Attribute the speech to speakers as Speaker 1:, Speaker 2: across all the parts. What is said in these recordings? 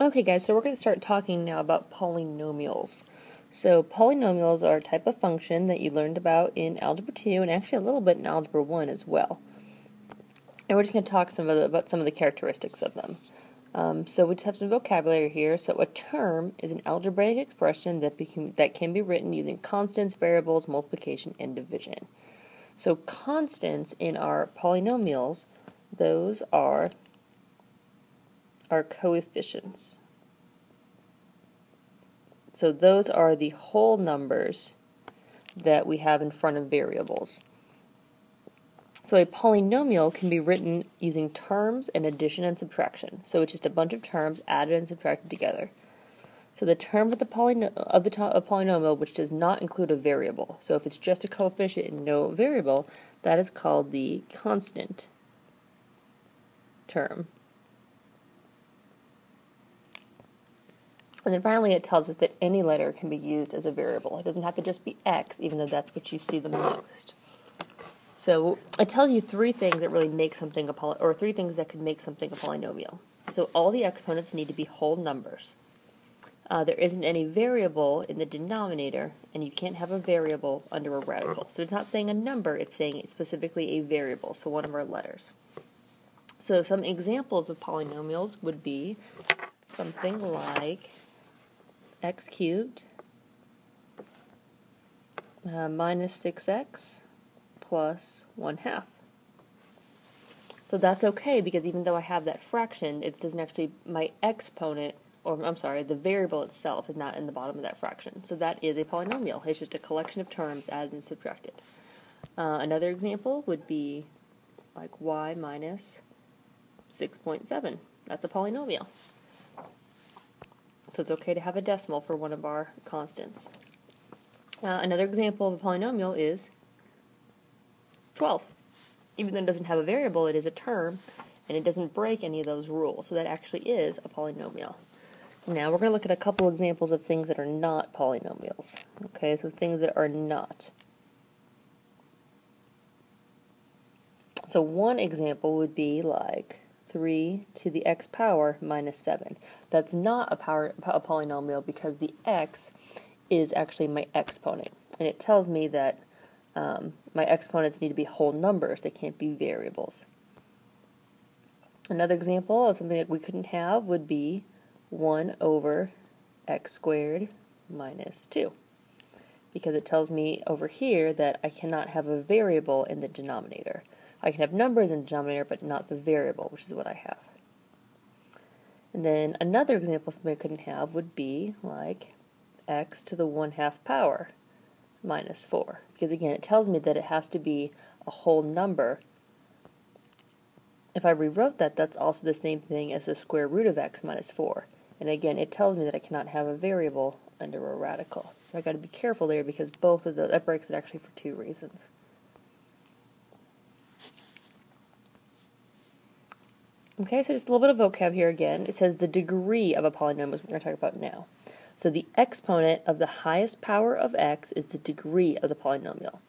Speaker 1: Okay guys, so we're going to start talking now about polynomials. So polynomials are a type of function that you learned about in Algebra 2 and actually a little bit in Algebra 1 as well. And we're just going to talk about some of the characteristics of them. So we just have some vocabulary here. So a term is an algebraic expression that can be written using constants, variables, multiplication, and division. So constants in our polynomials, those are our coefficients. So those are the whole numbers that we have in front of variables. So a polynomial can be written using terms and addition and subtraction. So it's just a bunch of terms added and subtracted together. So the term of a polynomial which does not include a variable. So if it's just a coefficient and no variable, that is called the constant term. And then finally it tells us that any letter can be used as a variable. It doesn't have to just be x, even though that's what you see the most. So it tells you three things that really make something three things that could make something a polynomial. So all the exponents need to be whole numbers. There isn't any variable in the denominator, and you can't have a variable under a radical. So it's not saying a number, it's saying it's specifically a variable, so one of our letters. So some examples of polynomials would be something like x cubed minus 6x plus 1/2. So that's okay because even though I have that fraction, it doesn't actually, my exponent, or I'm sorry, the variable itself is not in the bottom of that fraction. So that is a polynomial. It's just a collection of terms added and subtracted. Another example would be like y minus 6.7. That's a polynomial. So it's okay to have a decimal for one of our constants. Another example of a polynomial is 12. Even though it doesn't have a variable, it is a term, and it doesn't break any of those rules. So that actually is a polynomial. Now we're going to look at a couple examples of things that are not polynomials. Okay, so things that are not. So one example would be like 3 to the x power minus 7. That's not a polynomial because the x is actually my exponent. And it tells me that my exponents need to be whole numbers. They can't be variables. Another example of something that we couldn't have would be 1 over x squared minus 2. Because it tells me over here that I cannot have a variable in the denominator. I can have numbers in the denominator, but not the variable, which is what I have. And then another example of something I couldn't have would be like x to the 1/2 power minus 4. Because again, it tells me that it has to be a whole number. If I rewrote that, that's also the same thing as the square root of x minus 4. And again, it tells me that I cannot have a variable under a radical. So I got to be careful there because both of those, that breaks it actually for two reasons. Okay, so just a little bit of vocab here again. It says the degree of a polynomial is what we're going to talk about now. So the exponent of the highest power of x is the degree of the polynomial.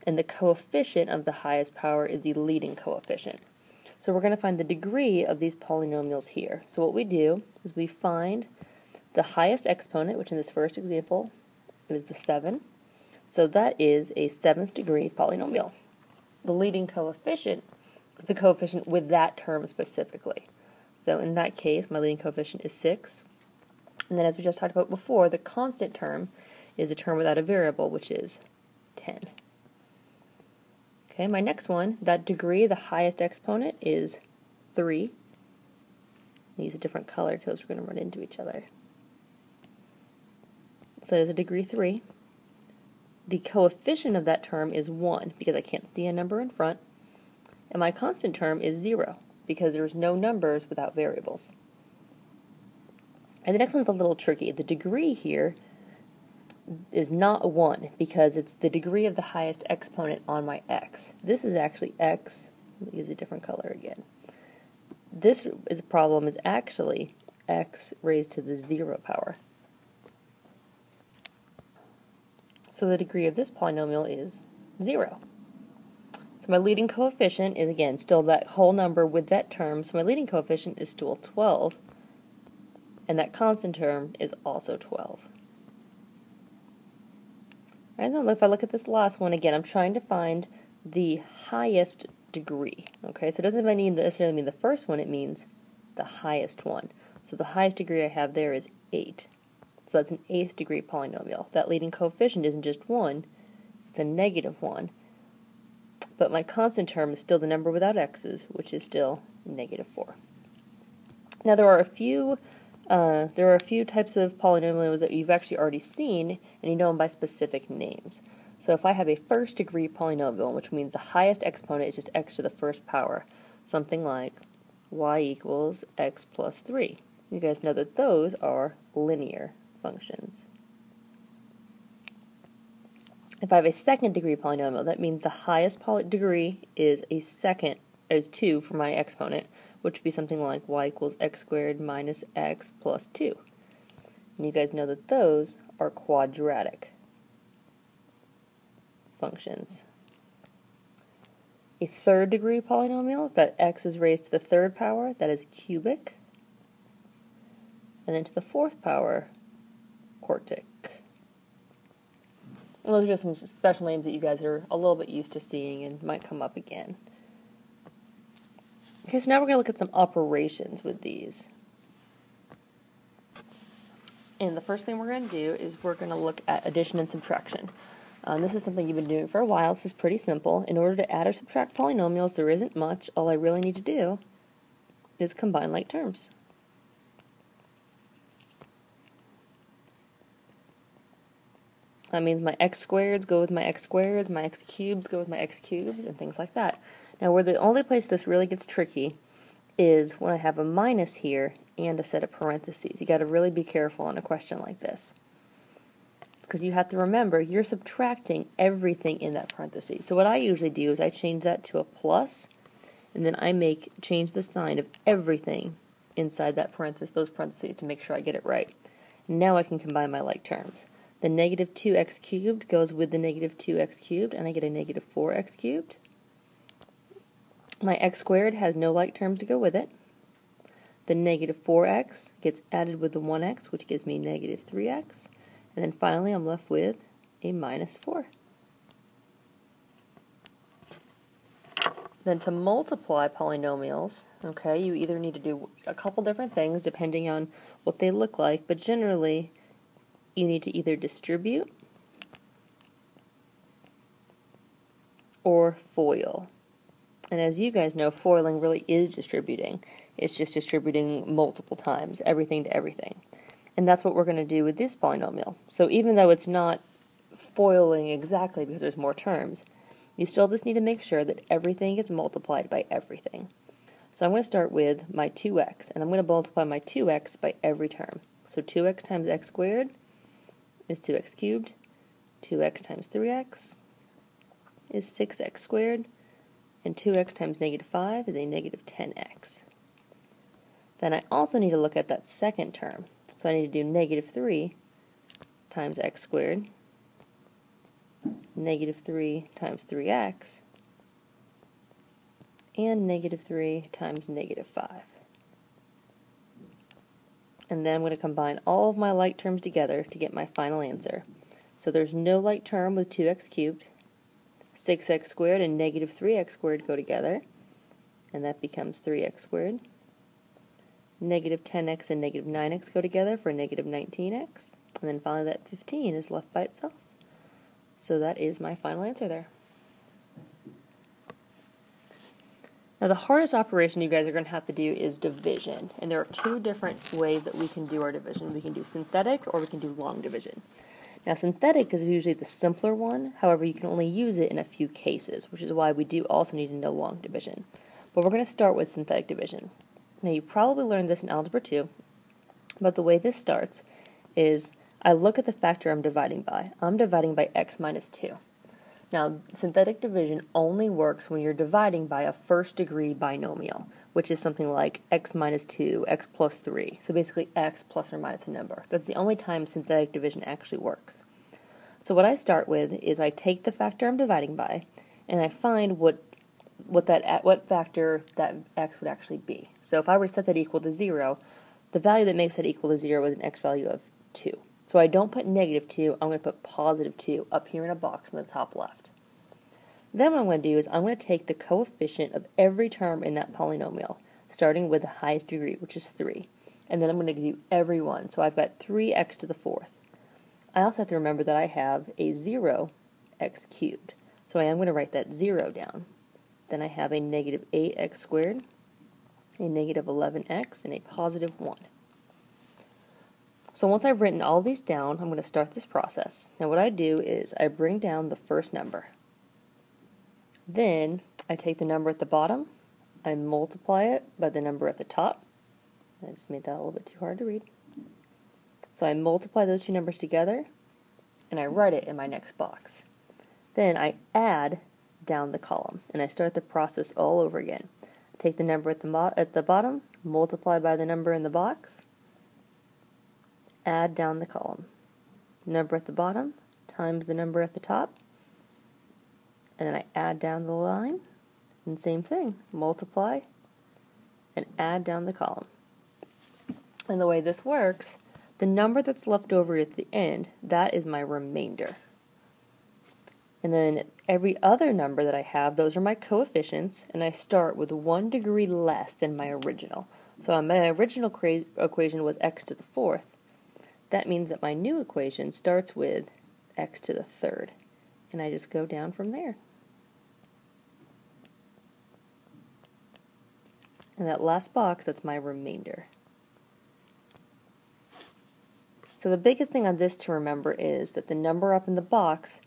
Speaker 1: And the coefficient of the highest power is the leading coefficient. So we're going to find the degree of these polynomials here. So what we do is we find the highest exponent, which in this first example is the 7. So that is a 7th degree polynomial. The leading coefficient is the coefficient with that term specifically. So in that case, my leading coefficient is 6. And then as we just talked about before, the constant term is the term without a variable, which is 10. Okay, my next one, that degree, the highest exponent is 3. I'll use a different color because we're going to run into each other. So there's a degree 3. The coefficient of that term is 1 because I can't see a number in front. And my constant term is 0 because there's no numbers without variables. And the next one's a little tricky. The degree here is not 1 because it's the degree of the highest exponent on my x. This is actually x. Let me use a different color again. This problem is actually x raised to the 0 power. So the degree of this polynomial is 0. So my leading coefficient is, again, still that whole number with that term. So my leading coefficient is still 12. and that constant term is also 12. Right, so if I look at this last one again, I'm trying to find the highest degree. Okay, so it doesn't necessarily mean the first one, it means the highest one. So the highest degree I have there is 8. So that's an 8th degree polynomial. That leading coefficient isn't just 1, it's a negative 1. But my constant term is still the number without x's, which is still negative 4. Now there are a few types of polynomials that you've actually already seen, and you know them by specific names. So if I have a first degree polynomial, which means the highest exponent is just x to the first power, something like y equals x plus 3. You guys know that those are linear functions. If I have a second degree polynomial, that means the highest degree is 2 for my exponent, which would be something like y equals x squared minus x plus 2. And you guys know that those are quadratic functions. A third degree polynomial, if that x is raised to the third power, that is cubic. And then to the fourth power, quartic. And those are just some special names that you guys are a little bit used to seeing and might come up again. Okay, so now we're going to look at some operations with these. And the first thing we're going to do is we're going to look at addition and subtraction. This is something you've been doing for a while. This is pretty simple. In order to add or subtract polynomials, there isn't much. All I really need to do is combine like terms. That means my x squareds go with my x squareds, my x cubes go with my x cubes, and things like that. Now, where the only place this really gets tricky is when I have a minus here and a set of parentheses. You got to really be careful on a question like this, because you have to remember you're subtracting everything in that parentheses. So what I usually do is I change that to a plus, and then I change the sign of everything inside that those parentheses to make sure I get it right. And now I can combine my like terms. The negative 2x cubed goes with the negative 2x cubed, and I get a negative 4x cubed. My x squared has no like terms to go with it. The negative 4x gets added with the 1x, which gives me negative 3x. And then finally I'm left with a minus 4. Then to multiply polynomials, okay, you either need to do a couple different things depending on what they look like, but generally you need to either distribute or FOIL. And as you guys know, foiling really is distributing. It's just distributing multiple times, everything to everything. And that's what we're going to do with this polynomial. So even though it's not foiling exactly because there's more terms, you still just need to make sure that everything gets multiplied by everything. So I'm going to start with my 2x, and I'm going to multiply my 2x by every term. So 2x times x squared is 2x cubed. 2x times 3x is 6x squared. And 2x times negative 5 is a negative 10x. Then I also need to look at that second term. So I need to do negative 3 times x squared, negative 3 times 3x, and negative 3 times negative 5. And then I'm going to combine all of my like terms together to get my final answer. So there's no like term with 2x cubed. 6x squared and negative 3x squared go together, and that becomes 3x squared. Negative 10x and negative 9x go together for negative 19x, and then finally that 15 is left by itself. So that is my final answer there. Now the hardest operation you guys are going to have to do is division, and there are two different ways that we can do our division. We can do synthetic or we can do long division. Now synthetic is usually the simpler one, however you can only use it in a few cases, which is why we do also need to know long division. But we're going to start with synthetic division. Now you probably learned this in Algebra 2, but the way this starts is I look at the factor I'm dividing by. I'm dividing by x minus 2. Now synthetic division only works when you're dividing by a first degree binomial, which is something like x minus 2, x plus 3. So basically x plus or minus a number. That's the only time synthetic division actually works. So what I start with is I take the factor I'm dividing by, and I find what factor that x would actually be. So if I were to set that equal to 0, the value that makes that equal to 0 is an x value of 2. So I don't put negative 2, I'm going to put positive 2 up here in a box in the top left. Then what I'm going to do is I'm going to take the coefficient of every term in that polynomial, starting with the highest degree, which is 3. And then I'm going to do every one. So I've got 3x to the 4th. I also have to remember that I have a 0 x cubed. So I am going to write that 0 down. Then I have a negative 8x squared, a negative 11x, and a positive 1. So once I've written all these down, I'm going to start this process. Now what I do is I bring down the first number. Then I take the number at the bottom, I multiply it by the number at the top. I just made that a little bit too hard to read. So I multiply those two numbers together, and I write it in my next box. Then I add down the column, and I start the process all over again. Take the number at the bottom, multiply by the number in the box, add down the column. Number at the bottom times the number at the top, and then I add down the line, and same thing, multiply and add down the column. And the way this works, the number that's left over at the end, that is my remainder. And then every other number that I have, those are my coefficients, and I start with 1 degree less than my original. So my original equation was x to the 4th. That means that my new equation starts with x to the 3rd. And I just go down from there. And that last box, that's my remainder. So the biggest thing on this to remember is that the number up in the box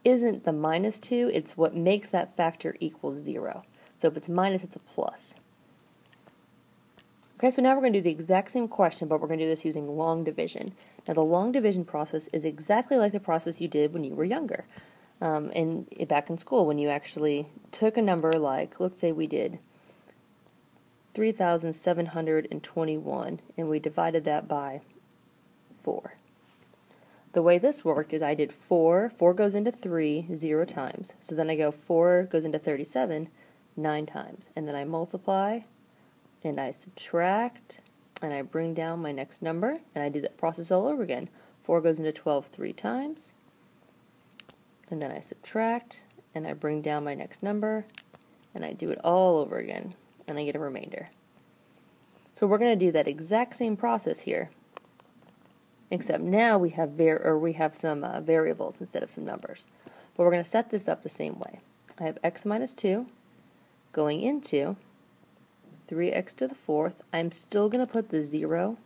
Speaker 1: isn't the minus 2, it's what makes that factor equal 0. So if it's minus, it's a plus. Okay, so now we're going to do the exact same question, but we're going to do this using long division. Now the long division process is exactly like the process you did when you were younger. Back in school, when you actually took a number like, let's say we did 3,721, and we divided that by 4. The way this worked is I did 4 goes into 3, 0 times. So then I go 4 goes into 37, 9 times. And then I multiply, and I subtract, and I bring down my next number, and I do that process all over again. 4 goes into 12 3 times, and then I subtract, and I bring down my next number, and I do it all over again, and I get a remainder. So we're going to do that exact same process here, except now we have some variables instead of some numbers. But we're going to set this up the same way. I have x minus 2 going into 3x to the 4th. I'm still going to put the 0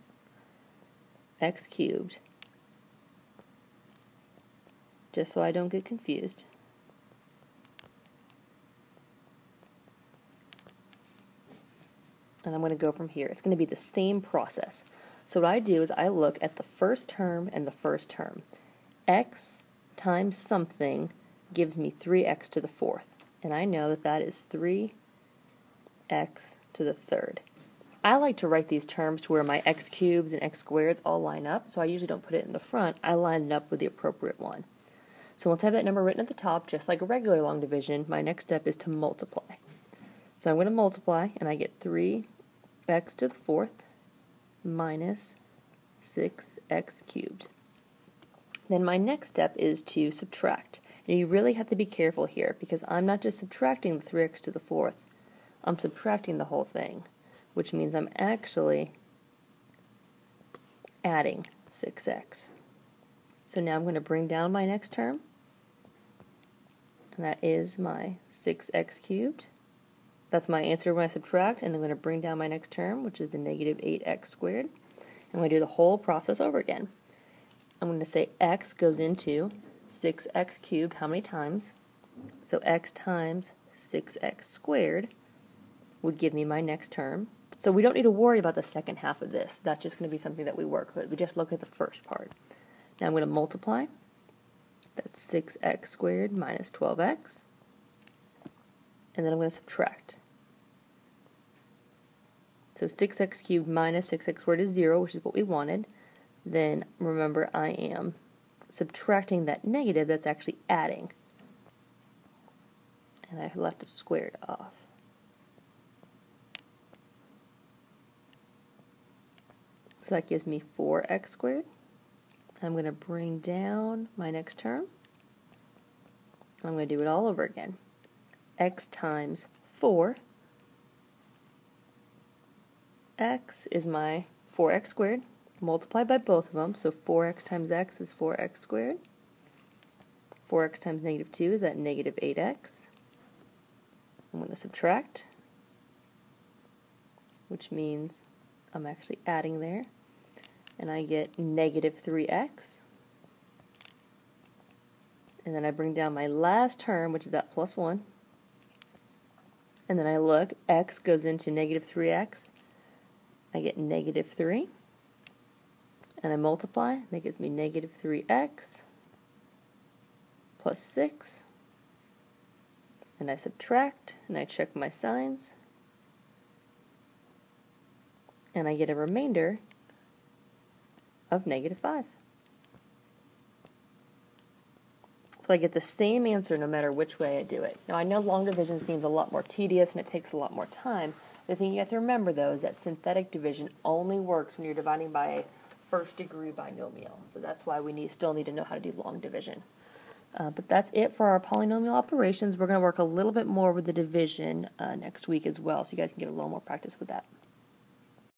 Speaker 1: x cubed, just so I don't get confused. And I'm going to go from here. It's going to be the same process. So what I do is I look at the first term and the first term. X times something gives me 3x to the 4th. And I know that that is 3x to the 3rd. I like to write these terms to where my x cubes and x squareds all line up, so I usually don't put it in the front. I line it up with the appropriate one. So once I have that number written at the top, just like a regular long division, my next step is to multiply. So I'm going to multiply, and I get 3x to the 4th minus 6x cubed. Then my next step is to subtract. And you really have to be careful here, because I'm not just subtracting the 3x to the 4th, I'm subtracting the whole thing, which means I'm actually adding 6x. So now I'm going to bring down my next term, and that is my 6x cubed. That's my answer when I subtract, and I'm going to bring down my next term, which is the negative 8x squared. I'm going to do the whole process over again. I'm going to say x goes into 6x cubed how many times? So x times 6x squared would give me my next term. So we don't need to worry about the second half of this. That's just going to be something that we work with. We just look at the first part. Now I'm going to multiply. That's 6x squared minus 12x. And then I'm going to subtract. So 6x cubed minus 6x squared is 0, which is what we wanted. Then remember, I am subtracting that negative that's actually adding. And I left it squared off. So that gives me 4x squared. I'm going to bring down my next term. I'm going to do it all over again. X times 4. X is my 4x squared, multiplied by both of them, so 4x times x is 4x squared. 4x times negative 2 is that negative 8x. I'm going to subtract, which means I'm actually adding there, and I get negative 3x. And then I bring down my last term, which is that plus 1. And then I look, x goes into negative 3x. I get negative 3. And I multiply, that gives me negative 3x plus 6. And I subtract, and I check my signs. And I get a remainder of negative 5. So I get the same answer no matter which way I do it. Now I know long division seems a lot more tedious and it takes a lot more time. The thing you have to remember though is that synthetic division only works when you're dividing by a first degree binomial. So that's why we still need to know how to do long division. But that's it for our polynomial operations. We're going to work a little bit more with the division next week as well, so you guys can get a little more practice with that.